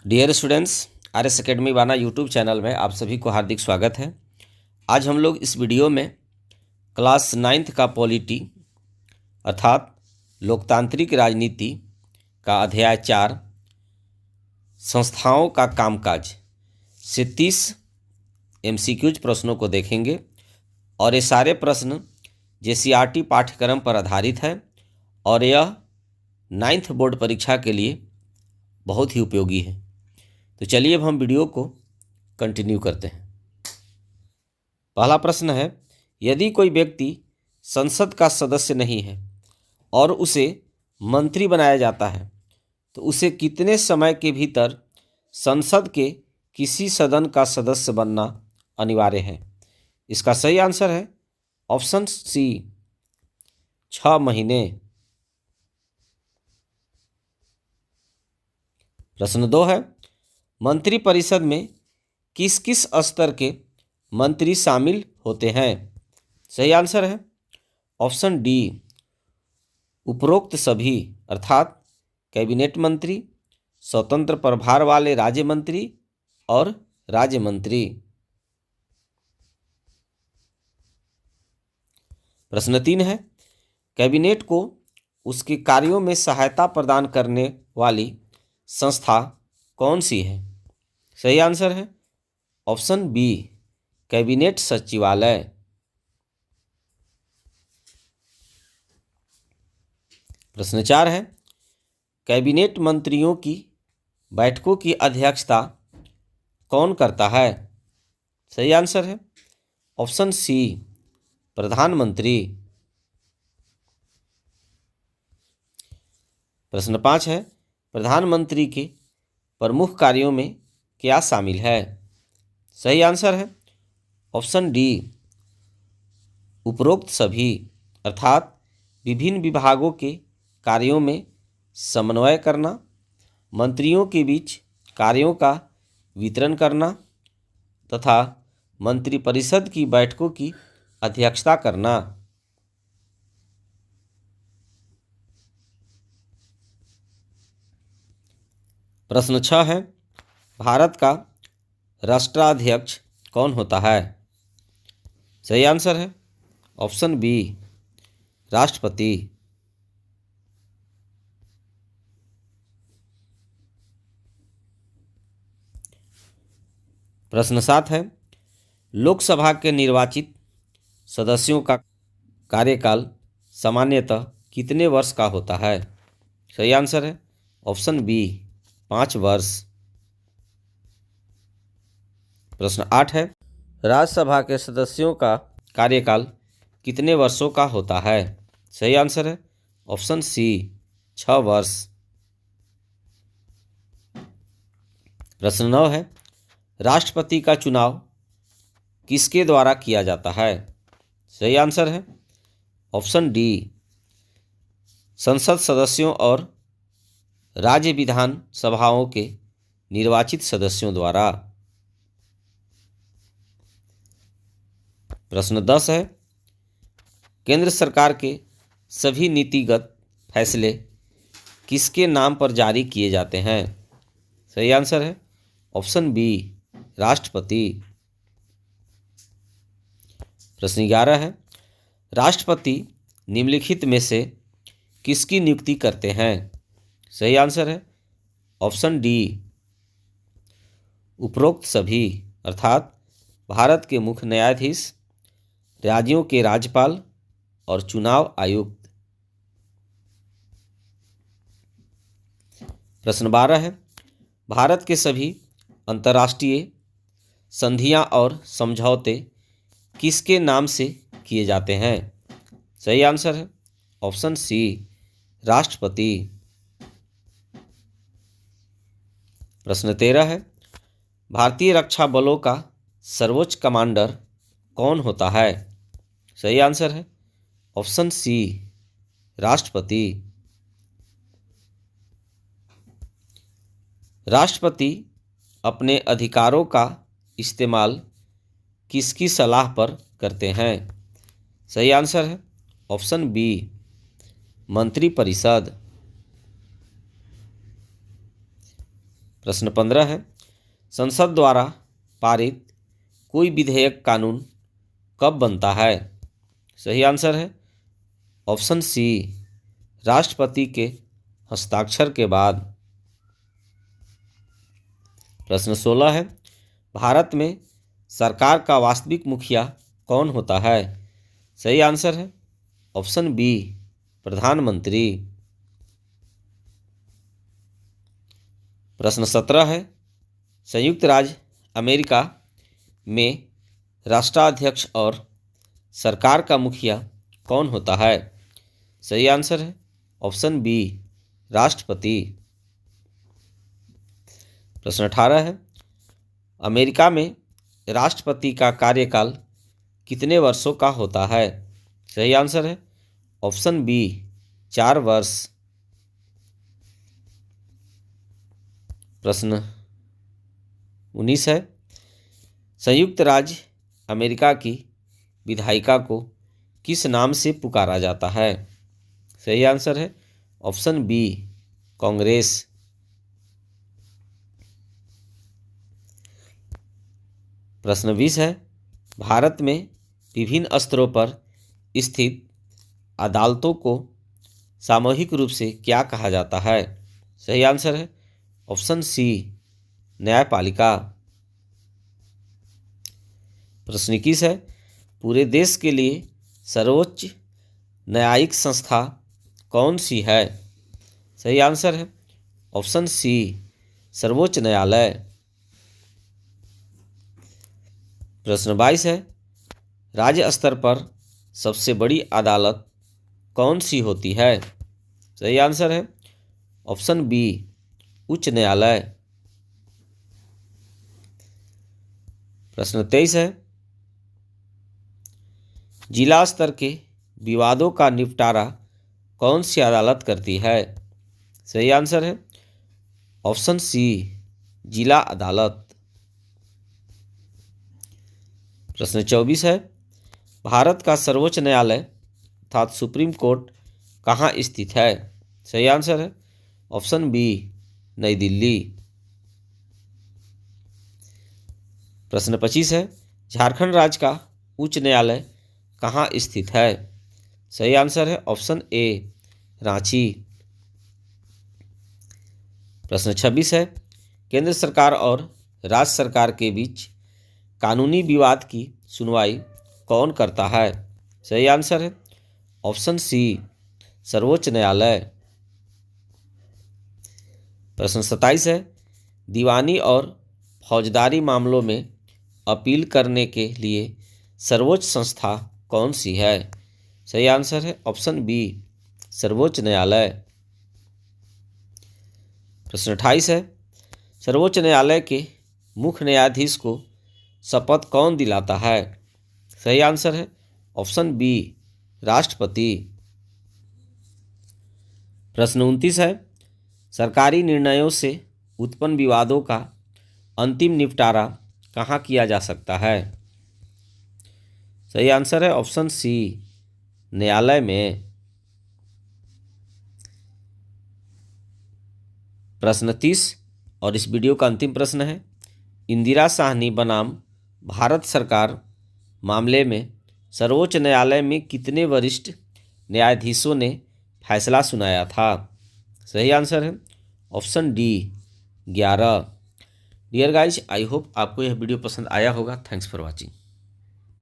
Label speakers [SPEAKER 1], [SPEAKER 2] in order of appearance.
[SPEAKER 1] Dear students, R S academy बाना YouTube channel में आप सभी को हार्दिक स्वागत है। आज हम लोग इस वीडियो में क्लास 9th का पॉलिटी अर्थात लोकतांत्रिक राजनीति का अध्याय 4 संस्थाओं का कामकाज से 30 MCQs प्रश्नों को देखेंगे और ये सारे प्रश्न JCRT पाठ्यक्रम पर आधारित है और यह 9th बोर्ड परीक्षा के लिए बहुत ही उपयोगी है। तो चलिए अब हम वीडियो को कंटिन्यू करते हैं। पहला प्रश्न है, यदि कोई व्यक्ति संसद का सदस्य नहीं है और उसे मंत्री बनाया जाता है तो उसे कितने समय के भीतर संसद के किसी सदन का सदस्य बनना अनिवार्य है? इसका सही आंसर है ऑप्शन सी 6 महीने। प्रश्न 2 है, मंत्रिपरिषद में किस किस स्तर के मंत्री शामिल होते हैं? सही आंसर है ऑप्शन डी उपरोक्त सभी अर्थात कैबिनेट मंत्री, स्वतंत्र प्रभार वाले राज्य मंत्री और राज्य मंत्री। प्रश्न 3 है, कैबिनेट को उसके कार्यों में सहायता प्रदान करने वाली संस्था कौन सी है? सही आंसर है ऑप्शन बी कैबिनेट सचिवालय। प्रश्न 4 है, कैबिनेट मंत्रियों की बैठकों की अध्यक्षता कौन करता है? सही आंसर है ऑप्शन सी प्रधानमंत्री। प्रश्न 5 है, प्रधानमंत्री के प्रमुख कार्यों में क्या शामिल है? सही आंसर है ऑप्शन डी उपरोक्त सभी अर्थात विभिन्न विभागों के कार्यों में समन्वय करना, मंत्रियों के बीच कार्यों का वितरण करना तथा मंत्रिपरिषद की बैठकों की अध्यक्षता करना। प्रश्न 6 है, भारत का राष्ट्राध्यक्ष कौन होता है? सही आंसर है ऑप्शन बी राष्ट्रपति। प्रश्न 7 है, लोकसभा के निर्वाचित सदस्यों का कार्यकाल सामान्यतः कितने वर्ष का होता है? सही आंसर है ऑप्शन बी 5 वर्ष। प्रश्न 8 है, राज्यसभा के सदस्यों का कार्यकाल कितने वर्षों का होता है? सही आंसर है ऑप्शन सी 6 वर्ष। प्रश्न 9 है, राष्ट्रपति का चुनाव किसके द्वारा किया जाता है? सही आंसर है ऑप्शन डी संसद सदस्यों और राज्य विधान सभाओं के निर्वाचित सदस्यों द्वारा। प्रश्न 10 है, केंद्र सरकार के सभी नीतिगत फैसले किसके नाम पर जारी किए जाते हैं? सही आंसर है ऑप्शन बी राष्ट्रपति। प्रश्न 11 है, राष्ट्रपति निम्नलिखित में से किसकी नियुक्ति करते हैं? सही आंसर है ऑप्शन डी उपरोक्त सभी अर्थात भारत के मुख्य न्यायाधीश, राज्यों के राज्यपाल और चुनाव आयुक्त। प्रश्न 12 है, भारत के सभी अंतर्राष्ट्रीय संधियां और समझौते किसके नाम से किए जाते हैं? सही आंसर है ऑप्शन सी राष्ट्रपति। प्रश्न 13 है, भारतीय रक्षा बलों का सर्वोच्च कमांडर कौन होता है? सही आंसर है ऑप्शन सी राष्ट्रपति। राष्ट्रपति अपने अधिकारों का इस्तेमाल किसकी सलाह पर करते हैं? सही आंसर है ऑप्शन बी मंत्रिपरिषद। प्रश्न 15 है, संसद द्वारा पारित कोई विधेयक कानून कब बनता है? सही आंसर है ऑप्शन सी, राष्ट्रपति के हस्ताक्षर के बाद। प्रश्न 16 है, भारत में सरकार का वास्तविक मुखिया कौन होता है? सही आंसर है ऑप्शन बी, प्रधानमंत्री। प्रश्न 17 है, संयुक्त राज्य अमेरिका में राष्ट्राध्यक्ष और सरकार का मुखिया कौन होता है? सही आंसर है ऑप्शन बी, राष्ट्रपति। प्रश्न 18 है, अमेरिका में राष्ट्रपति का कार्यकाल कितने वर्षों का होता है? सही आंसर है ऑप्शन बी, 4 वर्ष। प्रश्न 19 है, संयुक्त राज्य अमेरिका की विधायिका को किस नाम से पुकारा जाता है? सही आंसर है ऑप्शन बी, कांग्रेस। प्रश्न 20 है, भारत में विभिन्न स्तरों पर स्थित अदालतों को सामूहिक रूप से क्या कहा जाता है? सही आंसर है ऑप्शन सी, न्यायपालिका। प्रश्न 21 है, पूरे देश के लिए सर्वोच्च न्यायिक संस्था कौन सी है? सही आंसर है ऑप्शन सी, सर्वोच्च न्यायालय। प्रश्न 22 है, राज्य स्तर पर सबसे बड़ी अदालत कौन सी होती है? सही आंसर है ऑप्शन बी, उच्च न्यायालय। प्रश्न 23 है, जिला स्तर के विवादों का निपटारा कौन सी अदालत करती है? सही आंसर है ऑप्शन सी, जिला अदालत। प्रश्न 24 है, भारत का सर्वोच्च न्यायालय अर्थात सुप्रीम कोर्ट कहाँ स्थित है? सही आंसर है ऑप्शन बी, नई दिल्ली। प्रश्न 25 है, झारखंड राज्य का उच्च न्यायालय कहाँ स्थित है? सही आंसर है ऑप्शन ए, रांची। प्रश्न 26 है, केंद्र सरकार और राज्य सरकार के बीच कानूनी विवाद की सुनवाई कौन करता है? सही आंसर है ऑप्शन सी, सर्वोच्च न्यायालय। प्रश्न 27 है, दीवानी और फौजदारी मामलों में अपील करने के लिए सर्वोच्च संस्था कौन सी है? सही आंसर है ऑप्शन बी, सर्वोच्च न्यायालय। प्रश्न 28 है, सर्वोच्च न्यायालय के मुख्य न्यायाधीश को शपथ कौन दिलाता है? सही आंसर है ऑप्शन बी, राष्ट्रपति। प्रश्न 29 है, सरकारी निर्णयों से उत्पन्न विवादों का अंतिम निपटारा कहाँ किया जा सकता है? सही आंसर है ऑप्शन सी, न्यायालय में। प्रश्न 30 और इस वीडियो का अंतिम प्रश्न है, इंदिरा साहनी बनाम भारत सरकार मामले में सर्वोच्च न्यायालय में कितने वरिष्ठ न्यायाधीशों ने फैसला सुनाया था? सही आंसर है option D, 11। Dear guys, I hope आपको यह वीडियो पसंद आया होगा। Thanks for watching.